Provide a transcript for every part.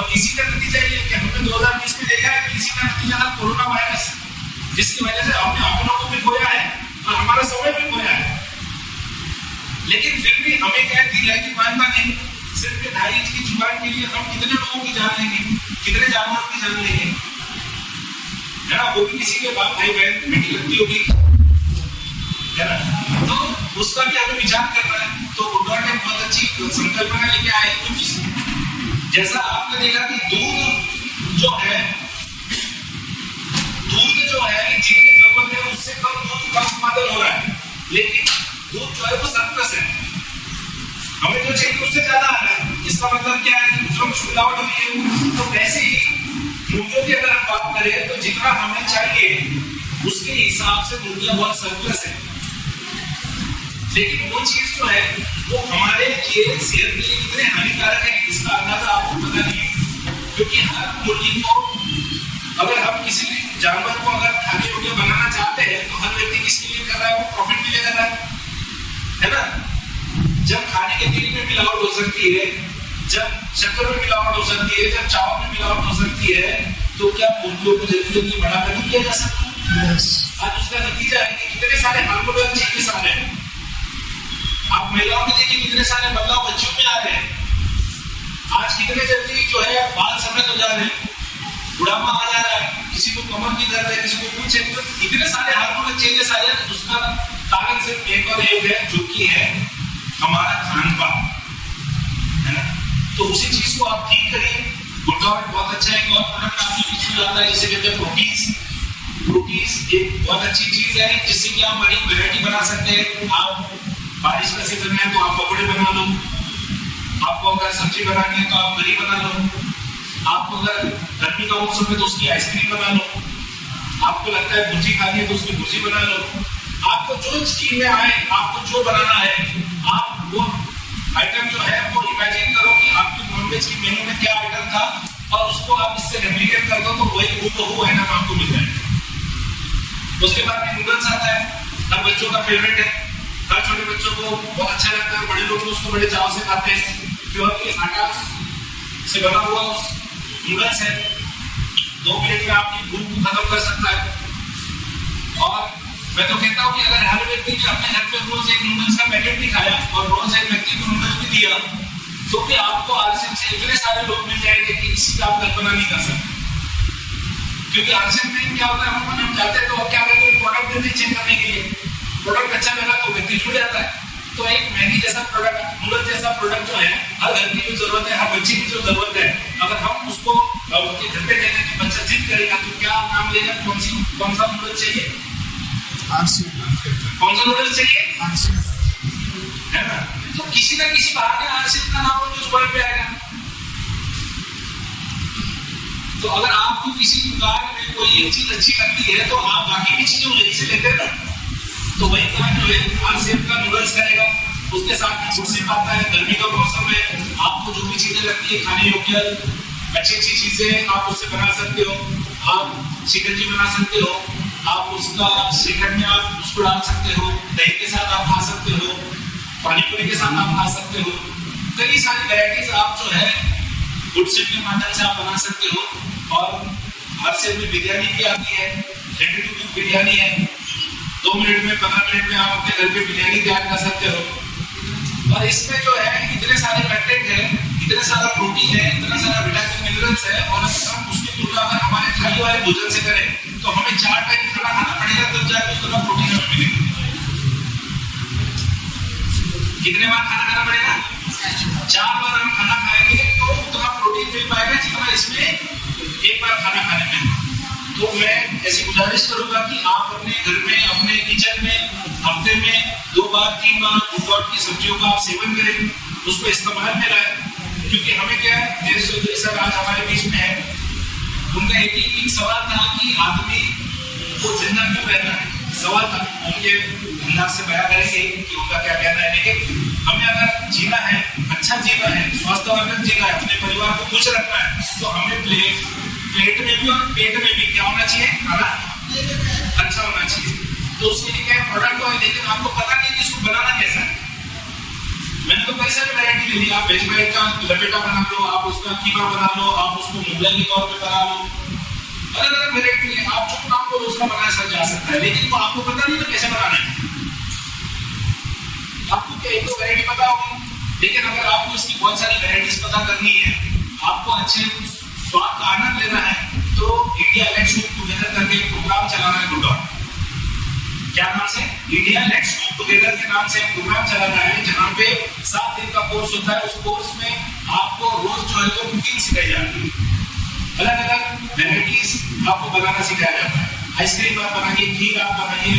और इसी का नतीजा ये कि हमने 2020 में देखा है कि इसी का नतीजा था कोरोना वायरस, जिसकी वजह से हमने अपनों को भी खोया है और हमारा समय भी खोया है। लेकिन फिर भी हमें क्या दिल है कि मानता नहीं, सिर्फ 2.5 इंच की जुबान के लिए हम कितने लोगों की जान लेंगे, कितने जानवरों की जान लेंगे, है ना। वो भी किसी के बाप भाई बहन बेटी लगती होगी, है ना। तो उसका भी हमें विचार करना है। तो उन्होंने ने बहुत अच्छी संकल्पना लेके आए, क्योंकि जैसा आपने देखा कि दूध जो है जितनी जरूरत है उससे कम दूध का उत्पादन हो रहा है, लेकिन दूध जो है वो सरप्लस है, हमें जो चाहिए उससे ज्यादा आ रहा है। इसका मतलब क्या है कि दूसरों को मिलावट हुई है। तो वैसे ही मुर्गियों की अगर हम बात करें तो जितना हमें चाहिए उसके हिसाब से मुर्गियां बहुत सरप्लस है, लेकिन वो चीज जो है वो हमारे लिए सेहत के लिए कितने हानिकारक है इसका अंदाजा आपको पता नहीं है। क्योंकि हर मुर्गी को अगर हम किसी जानवर को अगर खाने योग्य बनाना चाहते हैं तो हर व्यक्ति किसके लिए कर रहा है, वो प्रॉफिट के लिए कर रहा है ना। जब खाने के तेल में मिलावट हो सकती है, जब शक्कर में मिलावट हो सकती है, जब चावल में मिलावट हो सकती है, तो क्या मुर्गियों को जल्दी जल्दी बड़ा नहीं किया जा सकता। आज उसका नतीजा है कि कितने सारे हार्मोनल चेंजेस आ रहे हैं। आप महिलाओं में देखिए कितने सारे बदलाव बच्चों में आ रहे हैं। आज कितने जल्दी जो है बाल सफेद हो जा रहे हैं, बुढ़ापा आ जा रहा है, किसी को कमर की दर्द है, किसी को कुछ है, तो इतने सारे हार्मोनल चेंजेस आ जाए। उसका कारण सिर्फ एक और एक है, जो कि है हमारा खान-पान, है ना। तो उसी चीज को आप ठीक करिए। गुडडाउट बहुत अच्छा है, और प्रोडक्ट आपके बीच में आता है जिसे कहते हैं प्रोटीज। प्रोटीज एक बहुत अच्छी चीज है जिससे कि आप बड़ी वैरायटी बना सकते हैं। आप बारिश का सीजन है तो आप पकौड़े बना लो, आपको अगर सब्जी बनानी है तो आप करी बना लो, आपको अगर गर्मी का मौसम है तो उसकी आइसक्रीम बना लो, आपको लगता है भुर्जी खानी है तो उसकी भुर्जी बना लो। आपको जो चीज में आए, आपको जो बनाना है, आप वो आइटम जो है वो इमेजिन करो कि आपकी नॉनवेज की मेन्यू में क्या आइटम था और उसको आप इससे रेप्लिकेट कर दो तो वही हूबहू आइटम आपको मिल जाएगा। उसके बाद नूडल्स आता है, हर बच्चों का फेवरेट है, हर छोटे बच्चों को बहुत अच्छा लगता है, बड़े लोग उसको बड़े चाव से खाते हैं। प्योरली आटा से बना हुआ नूडल्स है, 2 मिनट में आपकी भूख को खत्म कर सकता है। और मैं तो कहता हूँ कि अगर हर व्यक्ति ने अपने घर पे रोज एक नूडल्स का पैकेट भी खाया और रोज एक व्यक्ति को नूडल्स भी दिया तो भी आपको आरसीएम से इतने सारे लोग मिल जाएंगे कि इसकी आप कल्पना नहीं कर सकते। क्योंकि आरसीएम में क्या होता है, हम जाते हैं तो क्या करते हैं, प्रोडक्ट देते हैं चेक करने के लिए, प्रोडक्ट अच्छा लगा तो व्यक्ति जुड़ जाता है। तो एक मैगी जैसा प्रोडक्ट, नूडल्स जैसा प्रोडक्ट जो है, हर घर की जो जरूरत है, हर बच्चे की जो जरूरत है, अगर हम उसको उनके घर पे देंगे तो बच्चा जिद करेगा तो क्या नाम लेगा, कौन सा नूडल्स चाहिए, कौन सा नूडल्स चाहिए, है ना। तो किसी ना किसी बहाने आरसीएम का नाम उस वर्ड पे आएगा। तो अगर आपको किसी दुकान में कोई एक चीज अच्छी लगती है तो आप बाकी भी चीजें वहीं से लेते हैं ना। तो वही काम जो है आरसीएम का नूडल्स करेगा। उसके साथ ही कुर्सी आता है, गर्मी का मौसम है, आपको जो भी चीजें लगती है खाने योग्य अच्छी चीजें आप उससे बना सकते हो। आप शिकंजी बना सकते हो, आप उसका श्रीखंड में आप उसको डाल सकते हो, दही के साथ आप खा सकते हो, पानी पूरी के साथ आप खा सकते हो। कई सारी वैरायटीज आप जो है गुड सेट के माध्यम से आप बना सकते हो। और आरसीएम में बिरयानी भी आती है, रेडी टू कुक बिरयानी है, 2 मिनट में 15 मिनट में आप अपने घर पे बिरयानी तैयार कर सकते हो। और इसमें जो है इतने सारे कंटेंट है, इतने सारा प्रोटीन है, इतना सारा विटामिन मिनरल्स है। और हम उसकी तुलना अगर हमारे थाली वाले भोजन से करें तो हमें 4 टाइम खाना खाना पड़ेगा तब जाके उतना प्रोटीन हमें मिलेगा। कितने बार खाना खाना पड़ेगा? 4 बार हम खाना खाएंगे तो उतना प्रोटीन मिल पाएगा जितना इसमें एक बार खाना खाने में। तो मैं ऐसी गुजारिश करूंगा कि आप अपने घर में, अपने किचन में हफ्ते में 2 बार 3 बार गुड की सब्जियों का आप सेवन करें, उसको इस्तेमाल में लाएं। क्योंकि हमें क्या है, देश चौधरी सर आज हमारे बीच में है, उनका एक सवाल था कि आदमी को जिंदा क्यों रहना है। सवाल था, उनके अंदाज से बयां करेंगे कि उनका क्या कहना है। लेकिन हमें अगर जीना है, अच्छा जीना है, स्वास्थ्यवर्धक जीना है, अपने परिवार को खुश रखना है, तो हमें प्लेट में भी और पेट में भी क्या होना चाहिए, खाना अच्छा होना चाहिए। तो उसके लिए क्या प्रोडक्ट हो, लेकिन आपको पता नहीं कि इसको बनाना कैसा है। मैंने तो कई सारी वैरायटी ले ली। आप वेज ब्रेड का लपेटा बना लो, आप उसका कीमा बना लो, आप उसको मुगलाई के तौर पे बना लो, अलग अलग वैरायटी है। आप जो काम को दूसरा बनाया जा सकता है, लेकिन वो आपको पता नहीं तो कैसे बनाना है। आपको क्या एक तो वैरायटी पता होगी, लेकिन अगर आपको इसकी बहुत सारी वैरायटीज पता करनी है, आपको अच्छे स्वाद का आनंद लेना है, तो इंडिया लेट्स कुक टुगेदर करके एक प्रोग्राम चलाना है। गुड क्या नाम से? इंडिया लेट्स कुक टुगेदर के नाम से प्रोग्राम चलाना है, जहाँ पे 7 दिन का कोर्स होता है। उस कोर्स में आपको रोज जो है तो कुकिंग सिखाई जाती है, अलग अलग वैरायटीज आपको बनाना सिखाया जाता है। आइसक्रीम आप बनाइए, खीर आप बनाइए,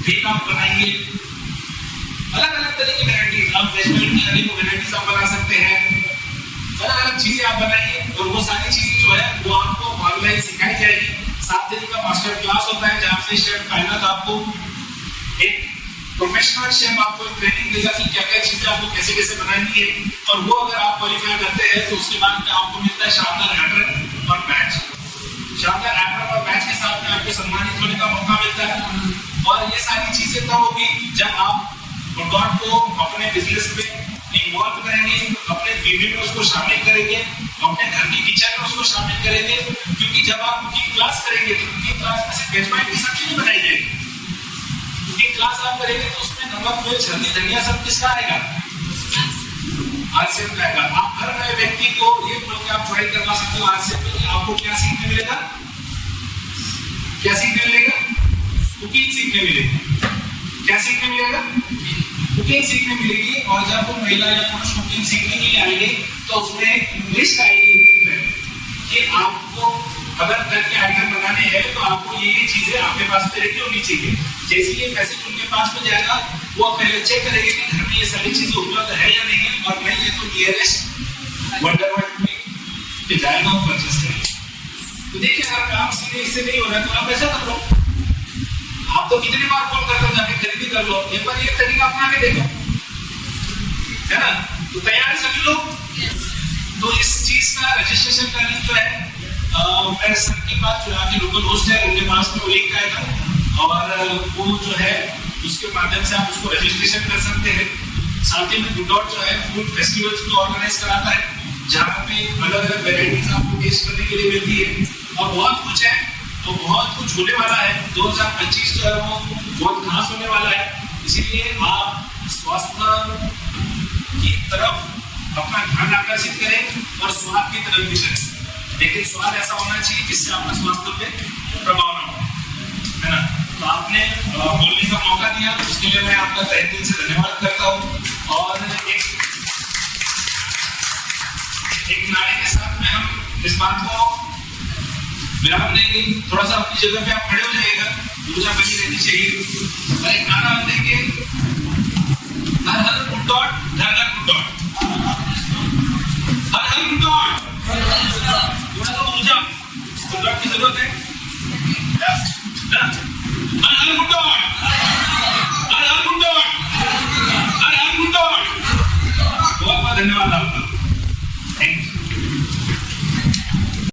केक आप बनाइए, अलग अलग तरह की वैरायटीज। आप वेजिटेबल की अनेक वैरायटीज आप बना सकते हैं, अलग अलग चीजें आप बनाइए, और वो सारी चीजें जो है वो आपको ऑनलाइन सिखाई जाएगी। 7 दिन का मास्टर क्लास होता है, जहाँ पे शेफ कायनात आपको एक प्रोफेशनल शेफ आपको ट्रेनिंग देगा कि क्या क्या चीजें आपको कैसे कैसे बनानी है। और वो अगर आप क्वालिफाई करते हैं तो उसके बाद में आपको मिलता है शानदार एप्रन और बैच। शानदार एप्रन और बैच के साथ में आपको सम्मानित होने का मौका मिलता है। और ये सारी चीजें तब होगी जब आप गुडडॉट को अपने बिजनेस में इन्वॉल्व करेंगे, अपने बीवी में उसको शामिल करेंगे, अपने घर की किचन में उसको शामिल करेंगे। क्योंकि जब आप कुकिंग क्लास करेंगे तो कुकिंग क्लास में सिर्फ वेजबाइट की सब्जी नहीं बनाई जाएगी। कुकिंग क्लास आप करेंगे तो उसमें नमक, मिर्च, हल्दी, धनिया सब किसका आएगा? आरसीएफ का आएगा। आप हर नए व्यक्ति को ये बोल के आप ज्वाइन करवा सकते हो आरसीएफ में। आपको क्या सीखने मिलेगा? क्या सीखने मिलेगा? कुकिंग सीखने मिलेगी। क्या सीखने मिलेगा? कुकिंग सीखने मिलेगी। और जब वो महिला या पुरुष कुकिंग सीखने के लिए आएंगे तो उसमें एक लिस्ट आएगी कि आपको अगर घर के आइटम बनाने हैं तो आपको ये चीजें आपके पास में रेडी होनी चाहिए। जैसे ये मैसेज उनके पास में जाएगा, वो पहले चेक करेंगे कि घर में ये सारी चीजें उपलब्ध है या नहीं है, और नहीं है तो नियरेस्ट वंडरवर्ल्ड में जाएगा और परचेस करेगा। तो देखिए, अगर काम सीधे इससे नहीं हो रहा है तो आप ऐसा कर लो। आप तो कितनी बार कॉल करके जाके खरीदी कर लो, एक बार ये तरीका अपना के देखो, है ना? तो तैयार है सभी लोग? तो इस चीज का रजिस्ट्रेशन का लिंक जो है मेरे सर के पास जो आपके लोकल होस्ट है उनके पास में वो लिंक आएगा, और वो जो है उसके माध्यम से आप उसको रजिस्ट्रेशन कर सकते हैं। साथ ही में गुडडॉट जो है फूड फेस्टिवल्स को ऑर्गेनाइज कराता है, जहाँ पे अलग अलग वेराइटीज आपको टेस्ट करने के लिए मिलती है, और बहुत कुछ है, तो बहुत कुछ होने वाला है। 2025 जो है वो बहुत खास होने वाला है। इसीलिए आप स्वास्थ्य की तरफ अपना ध्यान आकर्षित करें और स्वाद की तरफ भी करें, लेकिन स्वाद ऐसा होना चाहिए जिससे आपका स्वास्थ्य पे प्रभाव ना हो, है ना? तो आपने बोलने का मौका दिया, उसके लिए मैं आपका तहे दिल से धन्यवाद करता हूँ। और एक नारे के साथ में हम इस बात को विराम देंगे। थोड़ा सा अपनी जगह पे आप खड़े हो जाइएगा, ऊर्जा बनी रहनी चाहिए। और एक गाना हम देंगे, हर हर गुडडॉट, घर घर गुडडॉट, हर हर गुडडॉट। थोड़ा सा ऊर्जा गुडडॉट की जरूरत है, हर हर गुडडॉट।